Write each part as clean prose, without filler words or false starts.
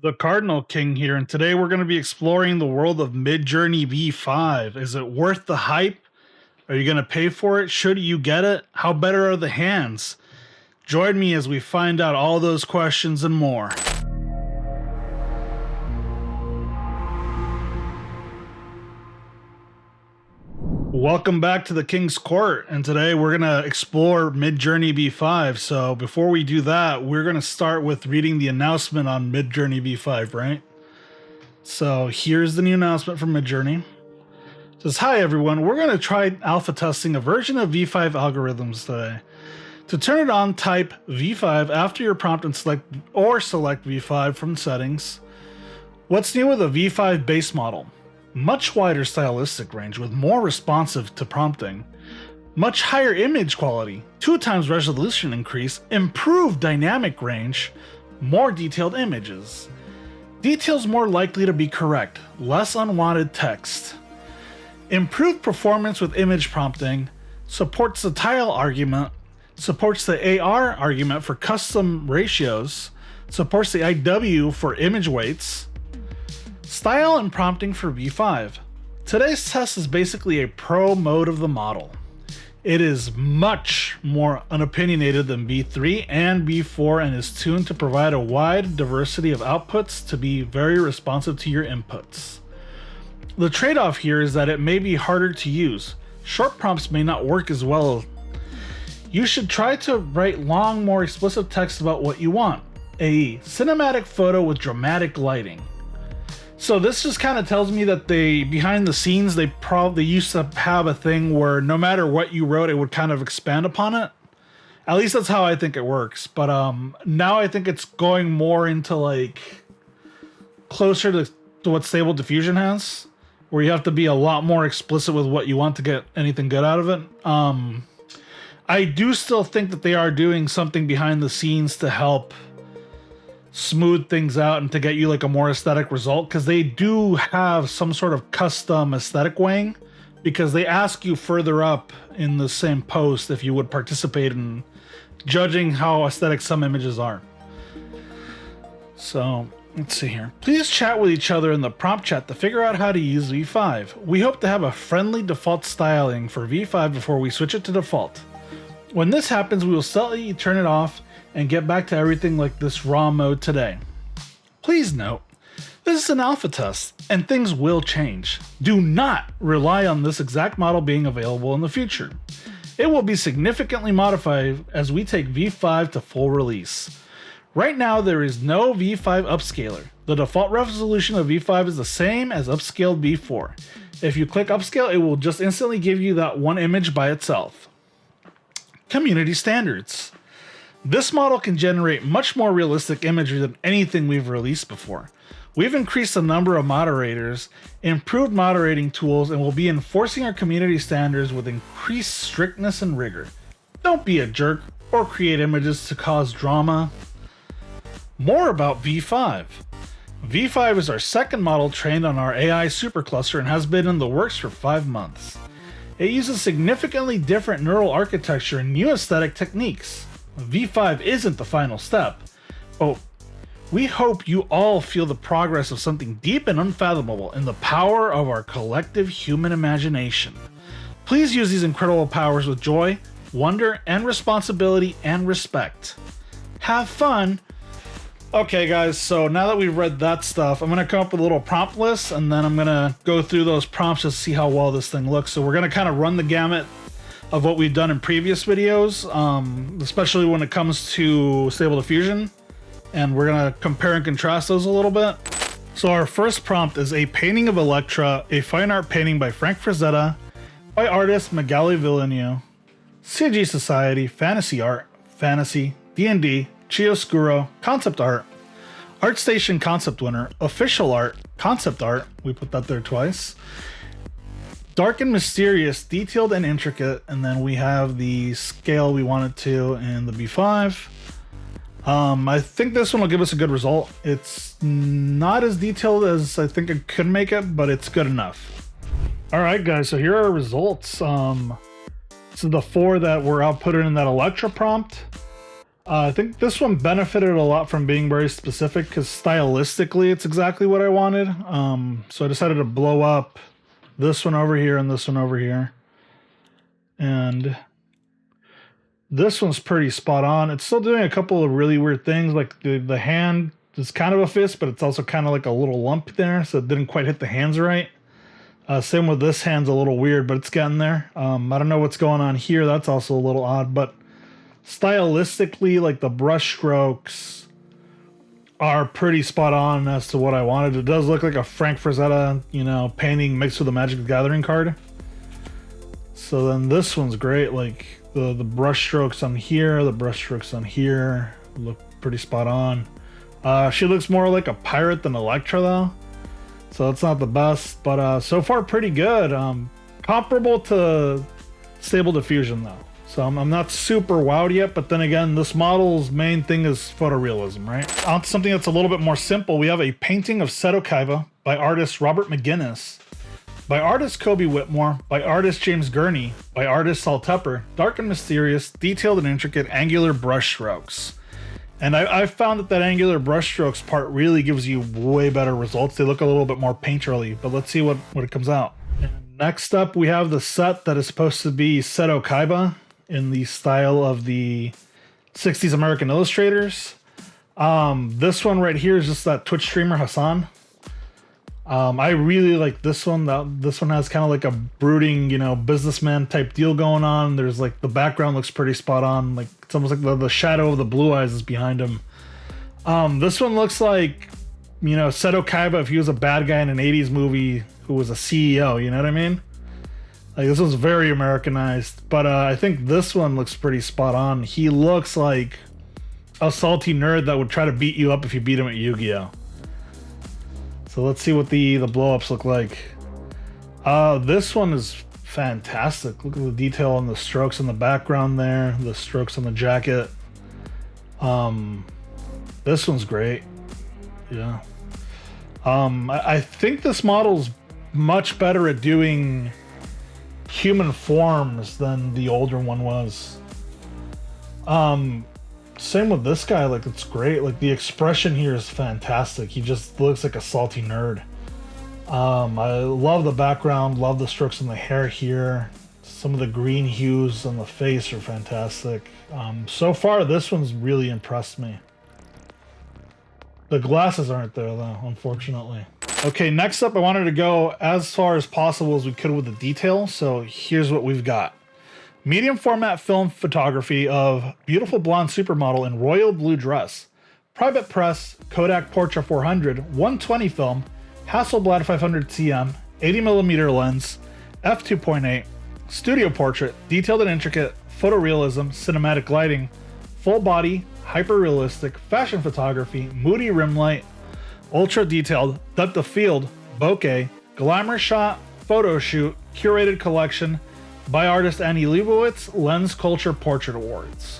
The Cardinal King here, and today we're going to be exploring the world of Midjourney V5. Is it worth the hype? Are you going to pay for it? Should you get it? How better are the hands? Join me as we find out all those questions and more. Welcome back to the King's Court, and today we're going to explore Midjourney V5. So before we do that, we're going to start with reading the announcement on Midjourney V5, right? So here's the new announcement from Midjourney. It says, hi everyone, we're going to try alpha testing a version of V5 algorithms today. To turn it on, type V5 after your prompt and select V5 from settings. What's new with a V5 base model? Much wider stylistic range with more responsive to prompting. Much higher image quality, 2 times resolution increase, improved dynamic range, more detailed images. Details more likely to be correct, less unwanted text. Improved performance with image prompting, supports the tile argument, supports the AR argument for custom ratios, supports the IW for image weights. Style and prompting for V5. Today's test is basically a pro mode of the model. It is much more unopinionated than V3 and V4 and is tuned to provide a wide diversity of outputs to be very responsive to your inputs. The trade-off here is that it may be harder to use. Short prompts may not work as well. You should try to write long, more explicit text about what you want. A cinematic photo with dramatic lighting. So this just kind of tells me that behind the scenes, they used to have a thing where no matter what you wrote, it would kind of expand upon it. At least that's how I think it works. But now I think it's going more into like closer to what Stable Diffusion has, where you have to be a lot more explicit with what you want to get anything good out of it. I do still think that they are doing something behind the scenes to help smooth things out and to get you like a more aesthetic result, because they do have some sort of custom aesthetic weighing, because they ask you further up in the same post if you would participate in judging how aesthetic some images are. So let's see here. Please chat with each other in the prompt chat to figure out how to use V5. We hope to have a friendly default styling for V5 before we switch it to default. When this happens, we will slightly turn it off and get back to everything like this raw mode today. Please note, this is an alpha test and things will change. Do not rely on this exact model being available in the future. It will be significantly modified as we take V5 to full release. Right now there is no V5 upscaler. The default resolution of V5 is the same as upscaled V4. If you click upscale, it will just instantly give you that one image by itself. Community standards. This model can generate much more realistic imagery than anything we've released before. We've increased the number of moderators, improved moderating tools, and will be enforcing our community standards with increased strictness and rigor. Don't be a jerk or create images to cause drama. More about V5. V5 is our second model trained on our AI supercluster and has been in the works for 5 months. It uses significantly different neural architecture and new aesthetic techniques. V5 isn't the final step, but we hope you all feel the progress of something deep and unfathomable in the power of our collective human imagination. Please use these incredible powers with joy, wonder, and responsibility and respect. Have fun! Okay guys, so now that we've read that stuff, I'm going to come up with a little prompt list, and then I'm going to go through those prompts to see how well this thing looks. So we're going to kind of run the gamut of what we've done in previous videos, especially when it comes to Stable Diffusion, and we're going to compare and contrast those a little bit. So our first prompt is a painting of Elektra, a fine art painting by Frank Frazetta, by artist Magali Villeneuve, CG Society, Fantasy Art, Fantasy, D&D, Chiaroscuro, Concept Art, ArtStation Concept Winner, Official Art, Concept Art, we put that there twice, Dark and Mysterious, Detailed and Intricate, and then we have the scale we wanted to in the V5. I think this one will give us a good result. It's not as detailed as I think it could make it, but it's good enough. Alright guys, so here are our results. So the 4 that were outputted in that Elektra prompt. I think this one benefited a lot from being very specific because stylistically it's exactly what I wanted. So I decided to blow up this one over here and this one over here. And this one's pretty spot on. It's still doing a couple of really weird things, like the hand is kind of a fist, but it's also kind of like a little lump there, so it didn't quite hit the hands right. Same with this hand's a little weird, but it's getting there. I don't know what's going on here. That's also a little odd, but stylistically, like the brush strokes are pretty spot on as to what I wanted. It does look like a Frank Frazetta, you know, painting mixed with a Magic the Gathering card. So then this one's great. Like the brush strokes on here, the brush strokes on here look pretty spot on. She looks more like a pirate than Elektra though, so it's not the best, but so far pretty good. Comparable to Stable Diffusion though, so I'm not super wowed yet, but then again, this model's main thing is photorealism, right? On to something that's a little bit more simple. We have a painting of Seto Kaiba by artist Robert McGinnis, by artist Kobe Whitmore, by artist James Gurney, by artist Saul Tepper. Dark and mysterious, detailed and intricate, angular brush strokes. And I found that angular brush strokes part really gives you way better results. They look a little bit more painterly, but let's see what it comes out. And next up, we have the set that is supposed to be Seto Kaiba in the style of the 60s American illustrators. This one right here is just that Twitch streamer Hassan. I really like this one. This one has kind of like a brooding, you know, businessman type deal going on. There's like the background looks pretty spot on. Like it's almost like the shadow of the blue eyes is behind him. This one looks like, you know, Seto Kaiba if he was a bad guy in an 80s movie who was a CEO, you know what I mean? Like this one's very Americanized, but I think this one looks pretty spot on. He looks like a salty nerd that would try to beat you up if you beat him at Yu-Gi-Oh! So let's see what the blow-ups look like. This one is fantastic. Look at the detail on the strokes in the background there, the strokes on the jacket. This one's great. Yeah. I think this model's much better at doing human forms than the older one was. Same with this guy, like it's great. Like the expression here is fantastic. He just looks like a salty nerd. I love the background, love the strokes in the hair here. Some of the green hues on the face are fantastic. So far, this one's really impressed me. The glasses aren't there though, unfortunately. Okay, next up, I wanted to go as far as possible as we could with the detail. So here's what we've got. Medium format film photography of beautiful blonde supermodel in royal blue dress. Private press, Kodak Portra 400, 120 film, Hasselblad 500 cm, 80mm lens, f2.8, studio portrait, detailed and intricate, photorealism, cinematic lighting, full body, hyper realistic, fashion photography, moody rim light, ultra detailed, depth of field, bokeh, glamour shot, photo shoot, curated collection, by artist Annie Leibovitz, Lens Culture Portrait Awards.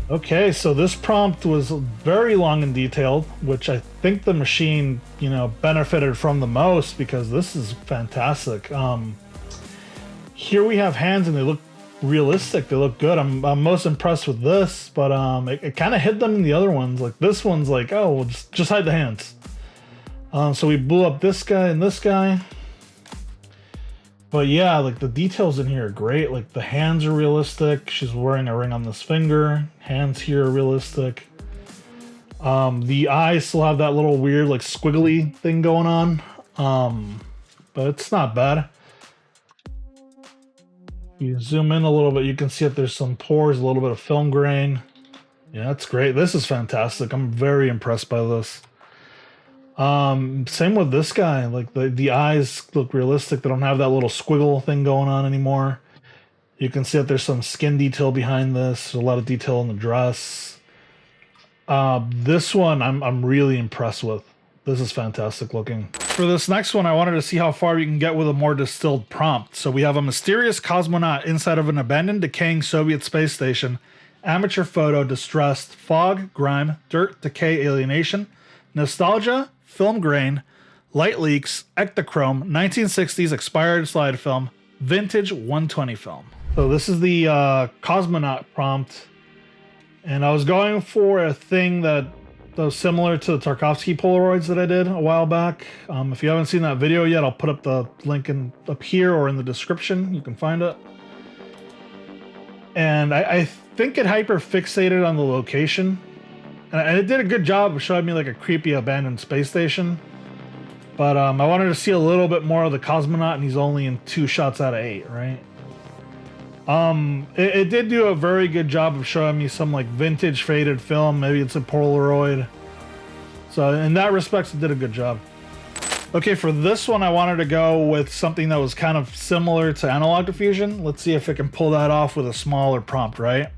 Okay, so this prompt was very long and detailed, which I think the machine, you know, benefited from the most because this is fantastic. Here we have hands and they look realistic. They look good. I'm most impressed with this, but it kind of hid them in the other ones. Like this one's like, oh, well, just hide the hands. So we blew up this guy and this guy. But yeah, like the details in here are great. Like the hands are realistic. She's wearing a ring on this finger. Hands here are realistic. The eyes still have that little weird like squiggly thing going on. But it's not bad. You zoom in a little bit, you can see that there's some pores, a little bit of film grain. Yeah, that's great. This is fantastic. I'm very impressed by this. Same with this guy. Like the eyes look realistic. They don't have that little squiggle thing going on anymore. You can see that there's some skin detail behind this. There's a lot of detail in the dress. This one I'm really impressed with. This is fantastic looking. For this next one, I wanted to see how far you can get with a more distilled prompt. So we have a mysterious cosmonaut inside of an abandoned, decaying Soviet space station. Amateur photo, distressed, fog, grime, dirt, decay, alienation, nostalgia, film grain, light leaks, ectochrome, 1960s expired slide film, vintage 120 film. So this is the Cosmonaut prompt. And I was going for a thing that was similar to the Tarkovsky Polaroids that I did a while back. If you haven't seen that video yet, I'll put up the link up here or in the description. You can find it. And I think it hyper fixated on the location. And it did a good job of showing me like a creepy abandoned space station. But I wanted to see a little bit more of the Cosmonaut, and he's only in 2 shots out of 8, right? It did do a very good job of showing me some like vintage faded film. Maybe it's a Polaroid. So in that respect, it did a good job. Okay, for this one, I wanted to go with something that was kind of similar to Analogue Diffusion. Let's see if it can pull that off with a smaller prompt, right?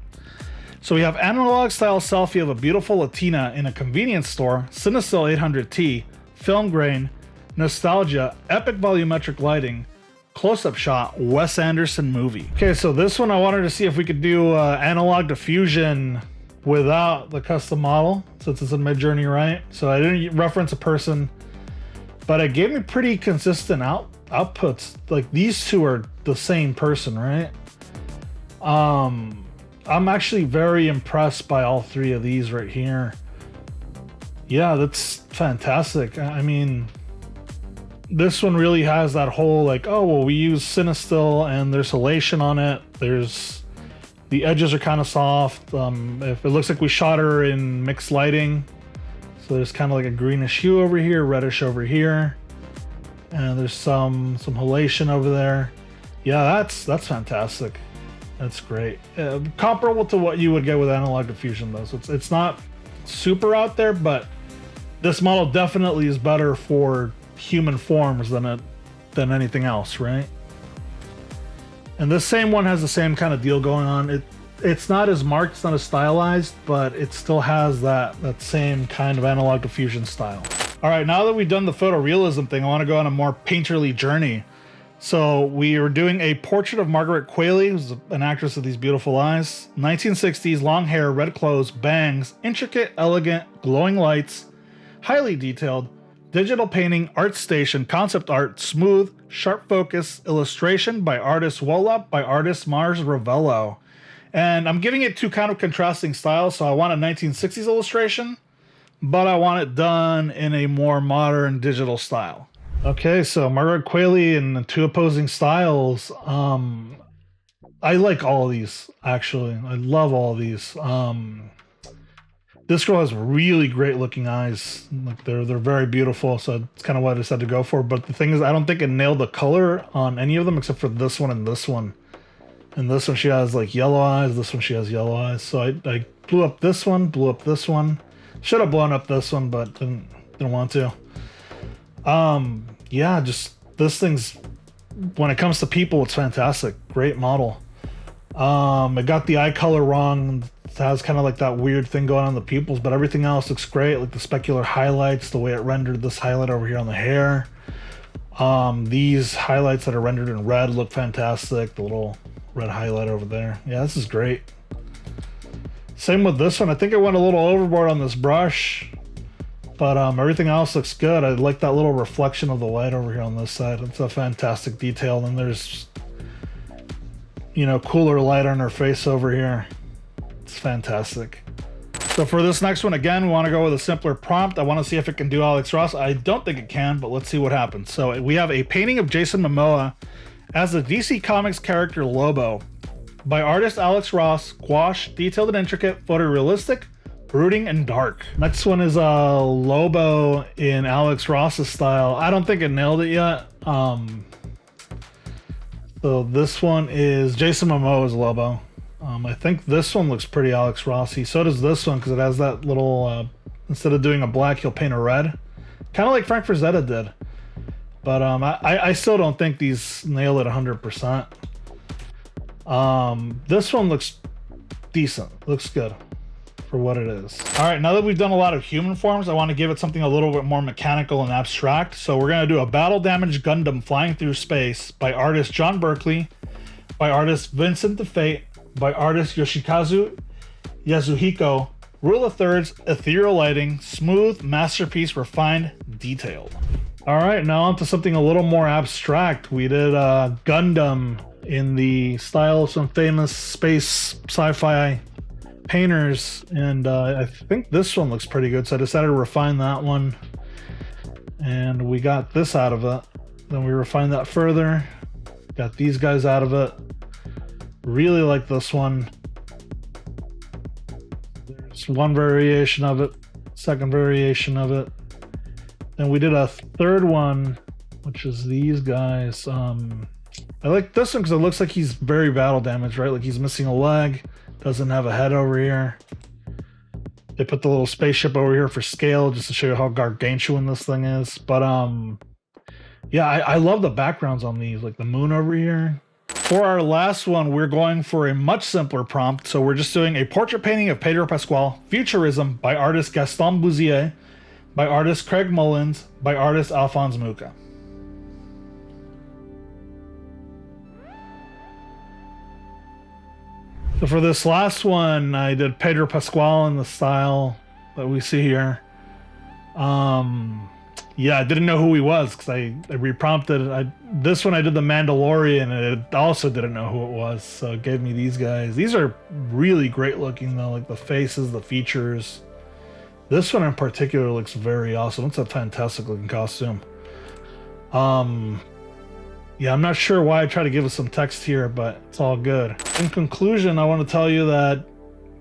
So we have Analogue style selfie of a beautiful Latina in a convenience store, Cinestill 800T, film grain, nostalgia, epic volumetric lighting, close-up shot, Wes Anderson movie. Okay, so this one I wanted to see if we could do Analogue Diffusion without the custom model, since it's in Midjourney, right? So I didn't reference a person, but it gave me pretty consistent outputs. Like these two are the same person, right? I'm actually very impressed by all 3 of these right here. Yeah, that's fantastic. I mean, this one really has that whole like, oh, well, we use Cinestill and there's halation on it. The edges are kind of soft. If it looks like we shot her in mixed lighting. So there's kind of like a greenish hue over here, reddish over here. And there's some halation over there. Yeah, that's fantastic. That's great. Comparable to what you would get with Analogue Diffusion though. So it's not super out there, but this model definitely is better for human forms than anything else, right? And this same one has the same kind of deal going on. It's not as marked, it's not as stylized, but it still has that same kind of Analogue Diffusion style. All right, now that we've done the photorealism thing, I want to go on a more painterly journey. So we are doing a portrait of Margaret Qualley, who's an actress with these beautiful eyes. 1960s, long hair, red clothes, bangs, intricate, elegant, glowing lights, highly detailed, digital painting, art station, concept art, smooth, sharp focus, illustration by artist Wola, by artist Mars Ravello. And I'm giving it 2 kind of contrasting styles. So I want a 1960s illustration, but I want it done in a more modern digital style. Okay, so Margaret Qualley in 2 opposing styles. I like all of these, actually. I love all of these. This girl has really great looking eyes. Like they're very beautiful, so it's kind of what I decided to go for. But the thing is, I don't think it nailed the color on any of them except for this one and this one. And this one she has like yellow eyes, this one she has yellow eyes. So I blew up this one, blew up this one. Should have blown up this one, but didn't want to. Yeah, just this thing's, when it comes to people, it's fantastic. Great model. I got the eye color wrong. It has kind of like that weird thing going on in the pupils, but everything else looks great. Like the specular highlights, the way it rendered this highlight over here on the hair. These highlights that are rendered in red look fantastic. The little red highlight over there. Yeah, this is great. Same with this one. I think I went a little overboard on this brush, but everything else looks good. I like that little reflection of the light over here on this side. It's a fantastic detail. And there's, you know, cooler light on her face over here. It's fantastic. So for this next one, again, we want to go with a simpler prompt. I want to see if it can do Alex Ross. I don't think it can, but let's see what happens. So we have a painting of Jason Momoa as the DC Comics character Lobo by artist Alex Ross. Gouache, detailed and intricate, photorealistic, brooding, and dark. Next one is Lobo in Alex Ross's style. I don't think it nailed it yet. So this one is Jason Momoa's Lobo. I think this one looks pretty Alex Rossy. So does this one, because it has that little, instead of doing a black, he'll paint a red. Kind of like Frank Frazetta did. But I still don't think these nail it 100%. This one looks decent. Looks good for what it is. All right, now that we've done a lot of human forms, I want to give it something a little bit more mechanical and abstract. So we're going to do a battle-damaged Gundam flying through space by artist John Berkeley, by artist Vincent DeFate, by artist Yoshikazu Yasuhiko. Rule of thirds, ethereal lighting, smooth, masterpiece, refined, detailed. All right, now on to something a little more abstract. We did Gundam in the style of some famous space sci-fi painters, and I think this one looks pretty good, so I decided to refine that one. And we got this out of it. Then we refined that further. Got these guys out of it. Really like this one. There's one variation of it, second variation of it. Then we did a third one, which is these guys. I like this one because it looks like he's very battle damaged, right? Like he's missing a leg, doesn't have a head over here. They put the little spaceship over here for scale just to show you how gargantuan this thing is. But yeah, I love the backgrounds on these, like the moon over here. For our last one, we're going for a much simpler prompt. So we're just doing a portrait painting of Pedro Pasqual, Futurism by artist Gaston Bouzier, by artist Craig Mullins, by artist Alphonse Mucha. So for this last one, I did Pedro Pasqual in the style that we see here. Yeah, I didn't know who he was because I reprompted. This one I did the Mandalorian, and it also didn't know who it was, so it gave me these guys. These are really great looking though, like the faces, the features. This one in particular looks very awesome. It's a fantastic looking costume. Yeah, I'm not sure why I try to give us some text here, but it's all good. In conclusion, I want to tell you that,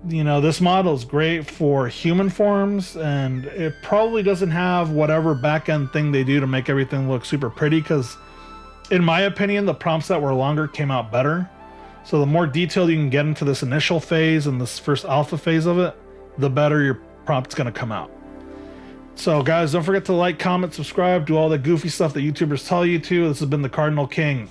you know, this model is great for human forms, and it probably doesn't have whatever back-end thing they do to make everything look super pretty, because in my opinion, the prompts that were longer came out better. So the more detailed you can get into this initial phase and this first alpha phase of it, the better your prompt's going to come out. So guys, don't forget to like, comment, subscribe, do all the goofy stuff that YouTubers tell you to. This has been the Cardinal King.